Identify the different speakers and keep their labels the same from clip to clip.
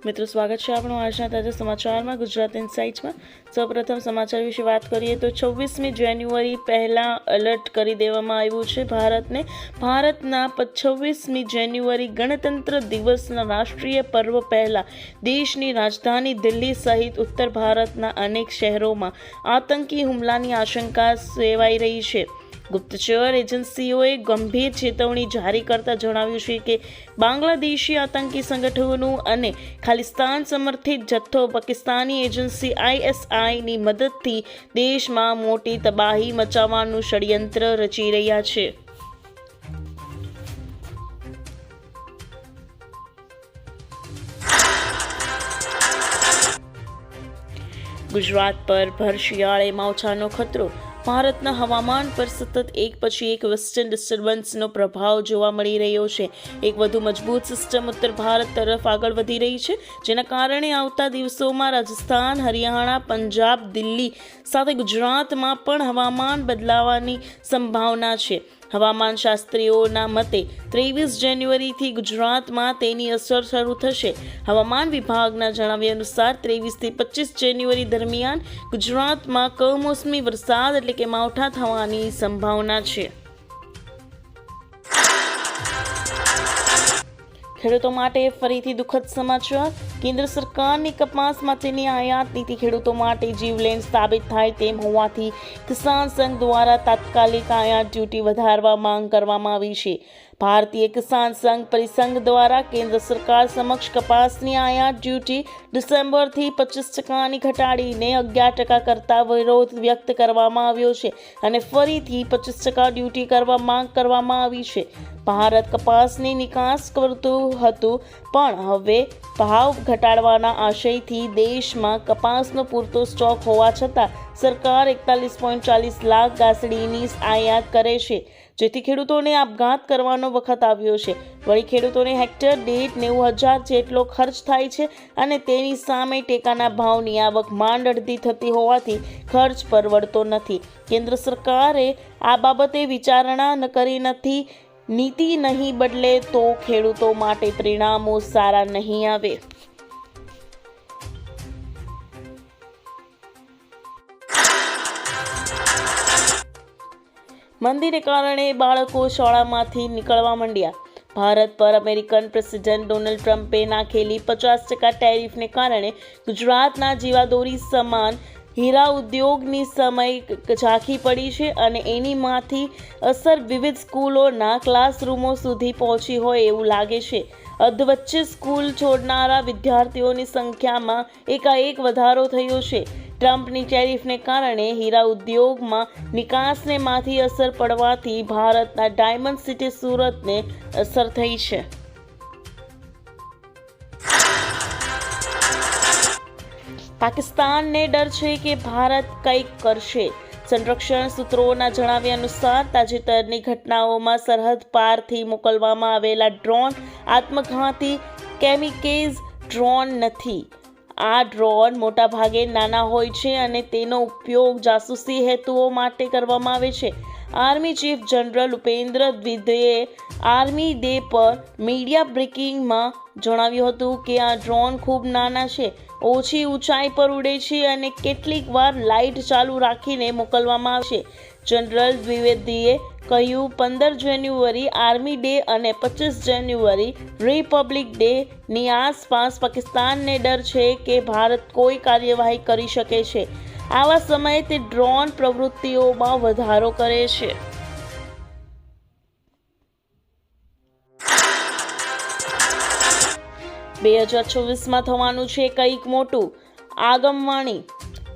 Speaker 1: મિત્રો, સ્વાગત છે આપણું આજના તાજા સમાચારમાં ગુજરાત ઇનસાઇટ્સમાં। સૌપ્રથમ સમાચાર વિશે વાત કરીએ તો 26મી જાન્યુઆરી પહેલાં એલર્ટ કરી દેવામાં આવ્યું છે ભારતને। ભારતના 26મી જાન્યુઆરી ગણતંત્ર દિવસના રાષ્ટ્રીય પર્વ પહેલાં દેશની રાજધાની દિલ્હી સહિત ઉત્તર ભારતના અનેક શહેરોમાં આતંકી હુમલાની આશંકા સેવાઈ રહી છે। ગુપ્તચર એજન્સીઓએ ગંભીર ચેતવણી જારી કરતા જણાવ્યું છે કે બાંગ્લાદેશી આતંકી સંગઠનો અને ખાલિસ્તાન સમર્થિત જથ્થો પાકિસ્તાની એજન્સી ISIની મદદથી દેશમાં મોટી તબાહી મચાવવાનું ષડયંત્ર રચી રહ્યા છે। ગુજરાત પર ભર શિયાળે માવઠાનો ખતરો। ભારતના હવામાન પર સતત એક પછી એક વેસ્ટર્ન ડિસ્ટર્બન્સનો પ્રભાવ જોવા મળી રહ્યો છે। એક વધુ મજબૂત સિસ્ટમ ઉત્તર ભારત તરફ આગળ વધી રહી છે, જેના કારણે આવતા દિવસોમાં રાજસ્થાન, હરિયાણા, પંજાબ, દિલ્હી સાથે ગુજરાતમાં પણ હવામાન બદલાવાની સંભાવના છે। હવામાન શાસ્ત્રીઓના મતે 23 જાન્યુઆરીથી ગુજરાતમાં તેની અસર શરૂ થશે। હવામાન વિભાગના જણાવ્યા અનુસાર 23થી 25 જાન્યુઆરી દરમિયાન ગુજરાતમાં કમોસમી વરસાદ એટલે કે માવઠા થવાની સંભાવના છે। ખેડૂતો માટે ફરીથી દુઃખદ સમાચાર। કેન્દ્ર સરકારની કપાસ માટેની આયાત નીતિ ખેડૂતો માટે જીવલેણ સાબિત થાય તેમ હોવાથી કિસાન સંઘ દ્વારા તાત્કાલિક આયાત ડ્યુટી વધારવા માંગ કરવામાં આવી છે। ભારતીય કિસાન સંઘ પરિસંઘ દ્વારા કેન્દ્ર સરકાર સમક્ષ કપાસની આયાત ડ્યુટી ડિસેમ્બરથી 25% ઘટાડીને 11% કરતા વિરોધ વ્યક્ત કરવામાં આવ્યો છે અને ફરીથી 25% ડ્યુટી કરવા માંગ કરવામાં આવી છે। ભારત કપાસની નિકાસ કરતું હતું, પણ હવે ભાવ ઘટાડવાના આશયથી દેશમાં કપાસનો પૂરતો સ્ટોક હોવા છતાં સરકાર 41.40 લાખ ગાંસડીની આયાત કરે છે, જેથી ખેડૂતોને આપઘાત કરવાનો વખત આવ્યો છે। વળી ખેડૂતોને હેક્ટર દીઠ 90,000 જેટલો ખર્ચ થાય છે અને તેની સામે ટેકાના ભાવની આવક માંડ અડધી થતી હોવાથી ખર્ચ પરવડતો નથી। કેન્દ્ર સરકારે આ બાબતે વિચારણા કરી નથી। નીતિ નહીં બદલે તો ખેડૂતો માટે પરિણામો સારા નહીં આવે। મંદીને કારણે બાળકો શાળામાંથી નીકળવા માંડ્યા। ભારત પર અમેરિકન પ્રેસિડેન્ટ ડોનાલ્ડ ટ્રમ્પે નાખેલી 50% ટેરિફને કારણે ગુજરાતના જીવાદોરી સમાન હીરા ઉદ્યોગની સમય ઝાંખી પડી છે અને એનીમાંથી અસર વિવિધ સ્કૂલોના ક્લાસરૂમો સુધી પહોંચી હોય એવું લાગે છે। અધવચ્ચે સ્કૂલ છોડનારા વિદ્યાર્થીઓની સંખ્યામાં એકાએક વધારો થયો છે। ટ્રમ્પની ટેરિફને કારણે હીરા ઉદ્યોગમાં નિકાસને માંથી અસર પડવાથી ભારતના ડાયમંડ સિટી સુરતને અસર થઈ છે। પાકિસ્તાનને ડર છે કે ભારત કંઈક કરશે। સંરક્ષણ સૂત્રોના જણાવ્યા અનુસાર તાજેતરની ઘટનાઓમાં સરહદ પારથી મોકલવામાં આવેલા ડ્રોન આત્મઘાતી કેમિકેઝ ડ્રોન નથી। આ ડ્રોન મોટાભાગે નાના હોય છે અને તેનો ઉપયોગ જાસૂસી હેતુઓ માટે કરવામાં આવે છે। આર્મી ચીફ જનરલ ઉપેન્દ્ર દ્વિવેદીએ આર્મી ડે પર મીડિયા બ્રીફિંગમાં જણાવ્યું હતું કે આ ડ્રોન ખૂબ નાના છે, ઓછી ઊંચાઈ પર ઉડે છે અને કેટલીક વાર લાઇટ ચાલુ રાખીને મોકલવામાં આવશે। જનરલ દ્વિવેદીએ કહ્યું, 15 જાન્યુઆરી આર્મી ડે અને 25 જાન્યુઆરી રિપબ્લિક ડેની આસપાસ પાકિસ્તાનને ડર છે કે ભારત કોઈ કાર્યવાહી કરી શકે છે। આવા સમયે તે ડ્રોન પ્રવૃત્તિઓમાં વધારો કરે છે। –2024માં થવાનું છે કંઈક મોટું, આગમવાણી।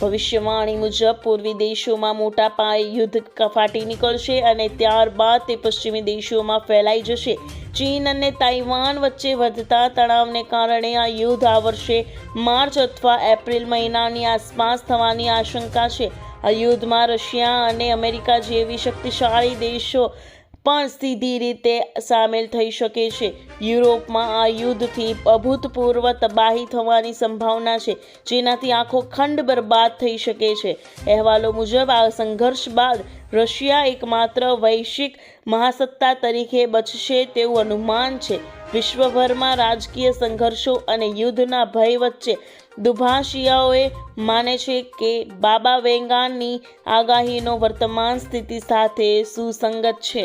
Speaker 1: ભવિષ્યવાણી મુજબ પૂર્વી દેશોમાં મોટા પાયે યુદ્ધ ફાટી નીકળશે અને ત્યારબાદ તે પશ્ચિમી દેશોમાં ફેલાઈ જશે। ચીન અને તાઇવાન વચ્ચે વધતા તણાવને કારણે આ યુદ્ધ આ વર્ષે માર્ચ અથવા એપ્રિલ મહિનાની આસપાસ થવાની આશંકા છે। આ યુદ્ધમાં રશિયા અને અમેરિકા જેવી શક્તિશાળી દેશો પણ સીધી રીતે સામેલ થઈ શકે છે। યુરોપમાં આ યુદ્ધથી અભૂતપૂર્વ તબાહી થવાની સંભાવના છે, જેનાથી આખો ખંડ બરબાદ થઈ શકે છે। અહેવાલો મુજબ આ સંઘર્ષ બાદ રશિયા એકમાત્ર વૈશ્વિક મહાસત્તા તરીકે બચશે તેવું અનુમાન છે। વિશ્વભરમાં રાજકીય સંઘર્ષો અને યુદ્ધના ભય વચ્ચે દુભાષિયાઓએ માને છે કે બાબા વેંગાની આગાહીનો વર્તમાન સ્થિતિ સાથે સુસંગત છે.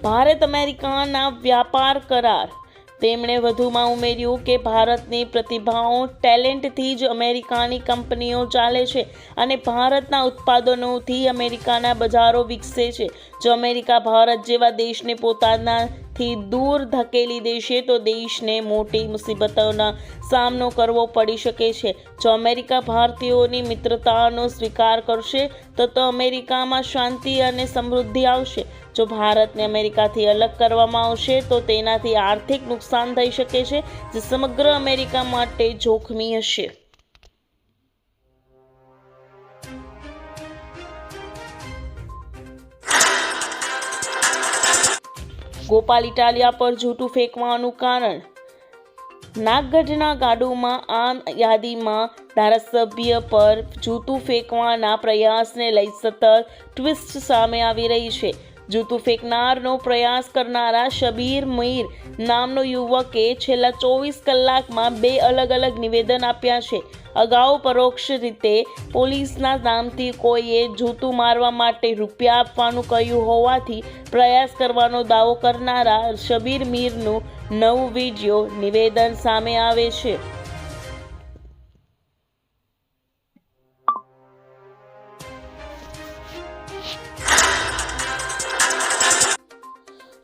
Speaker 1: ભારત અમેરિકાના વ્યાપાર કરાર. તેમણે વધુમાં ઉમેર્યું કે ભારતની પ્રતિભાઓ ટેલેન્ટથી જ અમેરિકાની કંપનીઓ ચાલે છે અને ભારતના ઉત્પાદનોથી અમેરિકાના બજારો વિકસે છે. જો અમેરિકા ભારત જેવા દેશને પોતાનાથી દૂર ધકેલી દેશે તો દેશને મોટી મુસીબતોનો સામનો કરવો પડી શકે છે. જો અમેરિકા ભારતીયોની મિત્રતાનો સ્વીકાર કરશે તો અમેરિકામાં શાંતિ અને સમૃદ્ધિ આવશે. જો ભારતને અમેરિકાથી અલગ કરવામાં આવશે તો તેનાથી આર્થિક નુકસાન થઈ શકે છે, જે સમગ્ર અમેરિકા માટે જોખમી હશે. ગોપાલ ઇટાલિયા પર જૂઠું ફેંકવાનું કારણ. નાગગઢના ગાડુમાં આ યાદીમાં ધારાસભ્ય પર જૂતું ફેંકવાના પ્રયાસને લઈ સતત ટ્વિસ્ટ સામે આવી રહી છે. જૂતું ફેંકનારનો પ્રયાસ કરનારા શબીર મીર નામનો યુવકે છેલ્લા 24 કલાકમાં 2 અલગ નિવેદન આપ્યા છે. અગાઉ પરોક્ષ રીતે પોલીસના નામથી કોઈએ જૂતું મારવા માટે રૂપિયા આપવાનું કહ્યું હોવાથી પ્રયાસ કરવાનો દાવો કરનારા શબીર મીરનું નવું વિડીયો નિવેદન સામે આવે છે.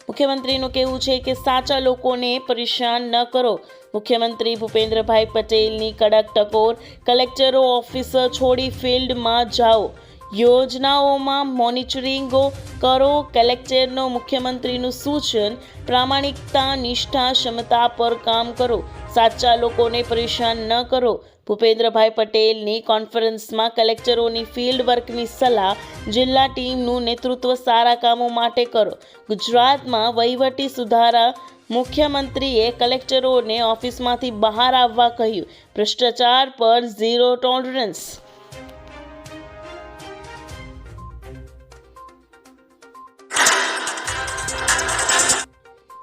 Speaker 1: મુખ્યમંત્રીનું કહેવું છે કે સાચા લોકોને પરેશાન ન કરો. મુખ્યમંત્રી ભૂપેન્દ્રભાઈ પટેલની કડક ટકોર. કલેક્ટરો ઓફિસર છોડી ફિલ્ડમાં જાઓ, યોજનાઓમાં મોનિટરિંગો કરો. કલેક્ટરનો મુખ્યમંત્રીનું સૂચન. પ્રામાણિકતા, નિષ્ઠા, ક્ષમતા પર કામ કરો. સાચા લોકોને પરેશાન ન કરો. ભૂપેન્દ્રભાઈ પટેલની કોન્ફરન્સમાં કલેક્ટરોની ફિલ્ડ વર્કની સલાહ. જિલ્લા ટીમનું નેતૃત્વ સારા કામો માટે કરો. ગુજરાતમાં વહીવટી સુધારા. મુખ્યમંત્રીએ કલેક્ટરોને ઓફિસમાંથી બહાર આવવા કહ્યું. ભ્રષ્ટાચાર પર ઝીરો ટોલરન્સ.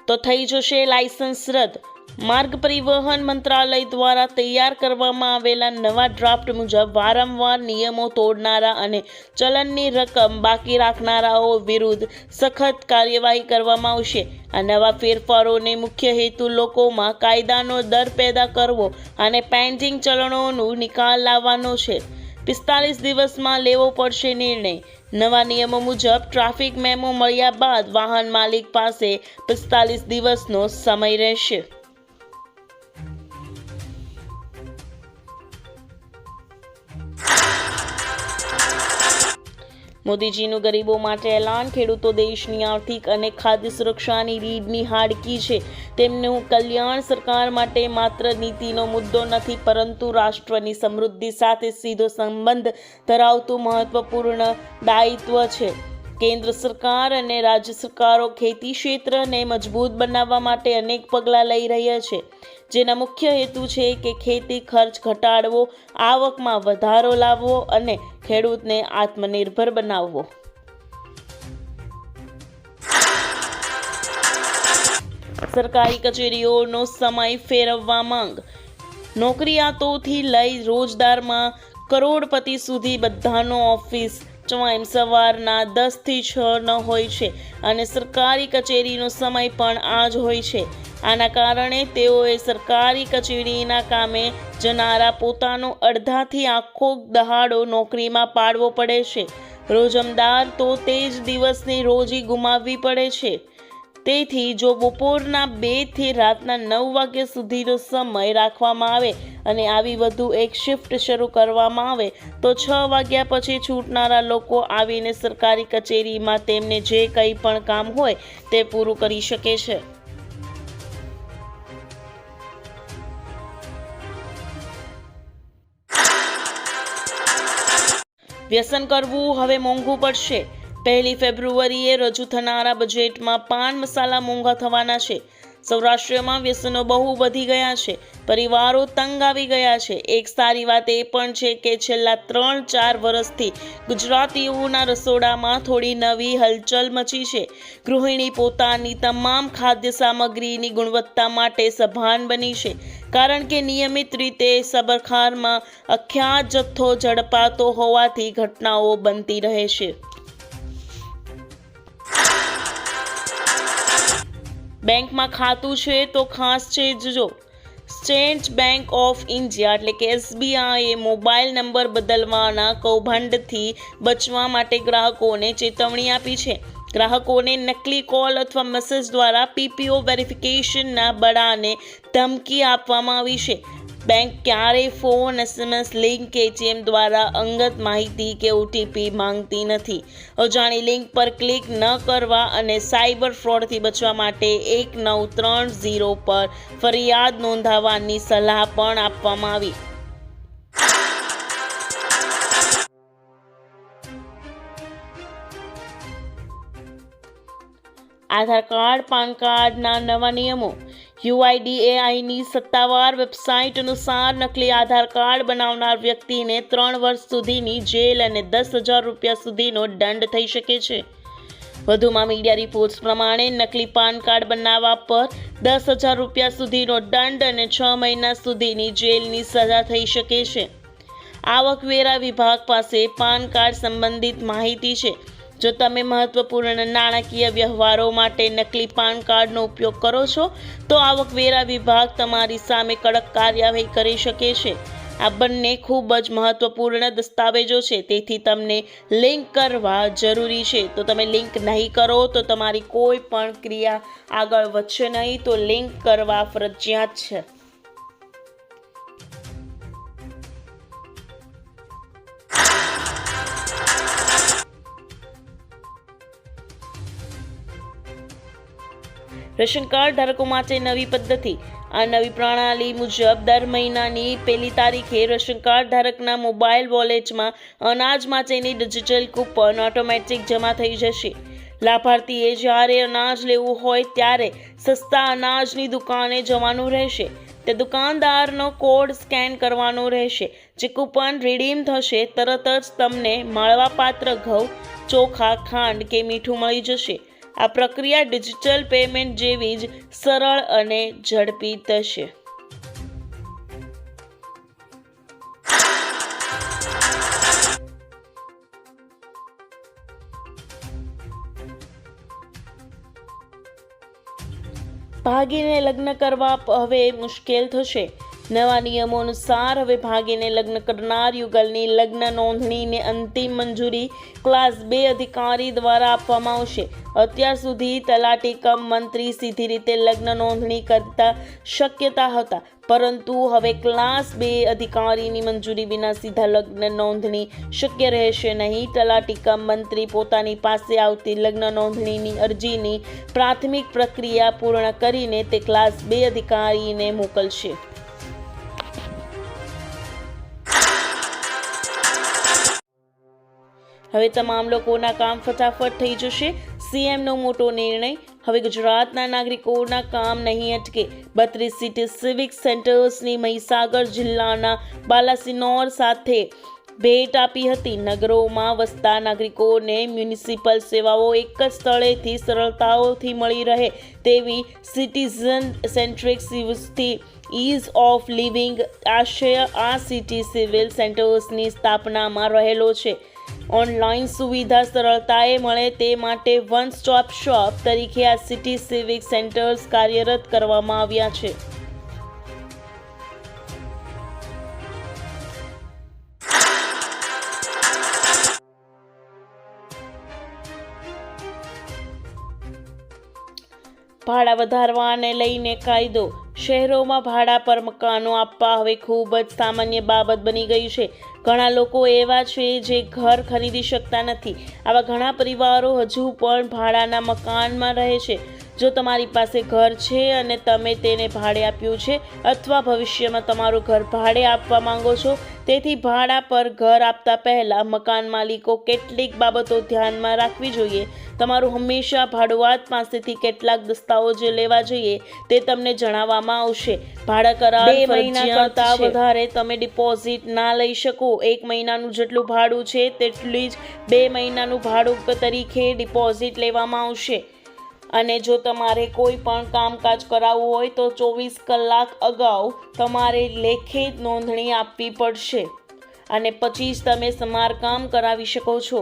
Speaker 1: તો થઈ જશે લાયસન્સ રદ. માર્ગ પરિવહન મંત્રાલય દ્વારા તૈયાર કરવામાં આવેલા નવા ડ્રાફ્ટ મુજબ વારંવાર નિયમો તોડનારા અને ચલણની રકમ બાકી રાખનારાઓ વિરુદ્ધ સખત કાર્યવાહી કરવામાં આવશે. આ નવા ફેરફારોને મુખ્ય હેતુ લોકોમાં કાયદાનો ડર પેદા કરવો અને પેન્ડિંગ ચલણોનું નિકાલ લાવવાનો છે. 45 દિવસમાં લેવો પડશે નિર્ણય. નવા નિયમો મુજબ ટ્રાફિક મેમો મળ્યા બાદ વાહન માલિક પાસે 45 દિવસનો સમય રહેશે. મોદીજીનું ગરીબો માટે એલાન. ખેડૂતો દેશની આર્થિક અને ખાદ્ય સુરક્ષાની રીઢની હાડકી છે. તેમનું કલ્યાણ સરકાર માટે માત્ર નીતિનો મુદ્દો નથી, પરંતુ રાષ્ટ્રની સમૃદ્ધિ સાથે સીધો સંબંધ ધરાવતું મહત્વપૂર્ણ દાયિત્વ છે. કેન્દ્ર સરકાર અને રાજ્ય સરકારો ખેતી ક્ષેત્રને મજબૂત બનાવવા માટે અનેક પગલાં લઈ રહ્યા છે, જેના મુખ્ય હેતુ છે કે ખેતી ખર્ચ ઘટાડવો, આવકમાં વધારો લાવવો અને ખેડૂતને આત્મનિર્ભર બનાવવો. સરકારી કચેરીઓનો સમય ફેરવવા માંગ. નોકરિયાતોથી લઈ રોજદારમાં કરોડપતિ સુધી બધાનો ઓફિસ ટાઈમ સવારના 10 થી 6 હોય છે અને સરકારી કચેરીનો સમય પણ આ જ હોય છે. આના કારણે તેઓએ સરકારી કચેરીના કામે જનારા પોતાનો અડધાથી આખો દહાડો નોકરીમાં પાડવો પડે છે. રોજમદાર તો તે જ દિવસની રોજી ગુમાવવી પડે છે. તેથી જો બપોરના 2 થી રાતના 9 વાગ્યા સુધીનો સમય રાખવામાં આવે અને આવી વધુ એક શિફ્ટ શરૂ કરવામાં આવે તો 6 વાગ્યા પછી છૂટનારા લોકો આવીને સરકારી કચેરીમાં તેમને જે કંઈ પણ કામ હોય તે પૂરું કરી શકે છે. વ્યસન કરવું હવે મોંઘું પડશે. 1 ફેબ્રુઆરીએ રજૂ થનારા બજેટમાં પાન મસાલા મોંઘા થવાના છે. સૌરાષ્ટ્રમાં વ્યસનો બહુ વધી ગયા છે, પરિવારો તંગ આવી ગયા છે. એક સારી વાત એ પણ છે કે છેલ્લા 3-4 વર્ષથી ગુજરાતીઓના રસોડામાં થોડી નવી હલચલ મચી છે. ગૃહિણી પોતાની તમામ ખાદ્ય સામગ્રીની ગુણવત્તા માટે સભાન બની છે, કારણ કે નિયમિત રીતે સબરખારમાં અખ્યાત જથ્થો ઝડપાતો હોવાથી ઘટનાઓ બનતી રહે છે. બેંકમાં ખાતું છે તો ખાસ છે જો. સ્ટેટ બેંક ઓફ ઇન્ડિયા એટલે કે SBIએ મોબાઈલ નંબર બદલવાના કૌભાંડથી બચવા માટે ગ્રાહકોને ચેતવણી આપી છે. ગ્રાહકોને નકલી કોલ અથવા મેસેજ દ્વારા PPO વેરિફિકેશનના બળાને ધમકી આપવામાં આવી છે. બેંક ક્યારેય ફોન, SMS લિંક કે ATM દ્વારા અંગત માહિતી કે OTP માંગતી નથી. અજાણી લિંક પર ક્લિક ન કરવા અને સાયબર ફ્રોડથી બચવા માટે 1930 પર ફરિયાદ નોંધાવવાની સલાહ પણ આપવામાં આવી. આધાર કાર્ડ, પાન કાર્ડના નવા નિયમો. UIDAIની સત્તાવાર વેબસાઇટ અનુસાર નકલી આધાર કાર્ડ બનાવનાર વ્યક્તિને 3 વર્ષ સુધીની જેલ અને 10,000 રૂપિયા સુધીનો દંડ થઈ શકે છે. વધુમાં મીડિયા રિપોર્ટ્સ પ્રમાણે નકલી પાન કાર્ડ બનાવવા પર 10,000 રૂપિયા સુધીનો દંડ અને 6 મહિના સુધીની જેલની સજા થઈ શકે છે. આવકવેરા વિભાગ પાસે પાન કાર્ડ સંબંધિત માહિતી છે. જો તમે મહત્વપૂર્ણ નાણાકીય વ્યવહારો માટે નકલી પાન કાર્ડનો ઉપયોગ કરો છો તો આવકવેરા વિભાગ તમારી સામે કડક કાર્યવાહી કરી શકે છે. આ બંને ખૂબ જ મહત્વપૂર્ણ દસ્તાવેજો છે, તેથી તમને લિંક કરવા જરૂરી છે. તો તમે લિંક નહીં કરો તો તમારી કોઈ પણ ક્રિયા આગળ વધશે નહીં, તો લિંક કરવા ફરજિયાત છે. રેશન કાર્ડ ધારકો માટે નવી પદ્ધતિ. આ નવી પ્રણાલી મુજબ દર મહિનાની 1 તારીખે રેશન કાર્ડ ધારકના મોબાઈલ વોલેટમાં અનાજ માટેની ડિજિટલ કૂપન ઓટોમેટિક જમા થઈ જશે. લાભાર્થીએ જ્યારે અનાજ લેવું હોય ત્યારે સસ્તા અનાજની દુકાને જવાનું રહેશે. તે દુકાનદારનો કોડ સ્કેન કરવાનો રહેશે. જે કૂપન રિડીમ થશે તરત જ તમને મળવાપાત્ર ઘઉં, ચોખા, ખાંડ કે મીઠું મળી જશે. આ પ્રક્રિયા ડિજિટલ પેમેન્ટ જેવી જ સરળ અને ઝડપી થશે. ભાગીને લગ્ન કરવા હવે મુશ્કેલ થશે. નવા નિયમો અનુસાર હવે ભાગીને લગ્ન કરનાર યુગલની લગ્ન નોંધણીને અંતિમ મંજૂરી ક્લાસ 2 અધિકારી દ્વારા આપવામાં આવશે. અત્યાર સુધી તલાટી કમ મંત્રી સીધી રીતે લગ્ન નોંધણી કરતા શક્યતા હતા, પરંતુ હવે ક્લાસ 2 અધિકારીની મંજૂરી વિના સીધા લગ્ન નોંધણી શક્ય રહેશે નહીં. તલાટી કમ મંત્રી પોતાની પાસે આવતી લગ્ન નોંધણીની અરજીની પ્રાથમિક પ્રક્રિયા પૂર્ણ કરીને તે ક્લાસ 2 અધિકારીને મોકલશે. હવે તમામ લોકોના કામ ફટાફટ થઈ જશે. CMનો મોટો નિર્ણય. હવે ગુજરાતના નાગરિકોના કામ નહીં અટકે. 32 સિટી સિવિક સેન્ટર્સની મહીસાગર જિલ્લાના બાલાસિનોર સાથે ભેટ આપી હતી. નગરોમાં વસતા નાગરિકોને મ્યુનિસિપલ સેવાઓ એક જ સ્થળેથી સરળતાઓથી મળી રહે તેવી સિટીઝન સેન્ટ્રિક સિવિલથી ઇઝ ઓફ લિવિંગ આશય આ સિટી સિવિલ સેન્ટર્સની સ્થાપનામાં રહેલો છે. ઓનલાઈન સુવિધા સરળતાએ મળે તે માટે વન સ્ટોપ શોપ તરીકે આ સિટી સિવિક સેન્ટર્સ કાર્યરત કરવામાં આવ્યા છે. ભાડા વધારવાને લઈને કાયદો. શહેરોમાં ભાડા પર મકાનો આપવા હવે ખૂબ જ સામાન્ય બાબત બની ગઈ છે. ઘણા લોકો એવા છે જે ઘર ખરીદી શકતા નથી. આવા ઘણા પરિવારો હજુ પણ ભાડાના મકાનમાં રહે છે. જો તમારી પાસે ઘર છે અને તમે તેને ભાડે આપ્યું છે અથવા ભવિષ્યમાં તમારું ઘર ભાડે આપવા માંગો છો, તેથી ભાડા પર ઘર આપતા પહેલા મકાન માલિકો કેટલીક બાબતો ધ્યાનમાં રાખવી જોઈએ. તમારું હંમેશા ભાડુઆત પાસેથી કેટલાક દસ્તાવેજો લેવા જોઈએ તે તમને જણાવવામાં આવશે. ભાડા કરાર 2 મહિના કરતાં વધારે તમે ડિપોઝિટ ના લઈ શકો. 1 મહિનાનું જેટલું ભાડું છે તેટલી જ 2 મહિનાનું ભાડું તરીકે ડિપોઝિટ લેવામાં આવશે. અને જો તમારે કોઈ પણ કામકાજ કરાવવું હોય તો 24 કલાક અગાઉ તમારે લેખિત નોંધણી આપવી પડશે અને પછી જ તમે સમારકામ કરાવી શકો છો.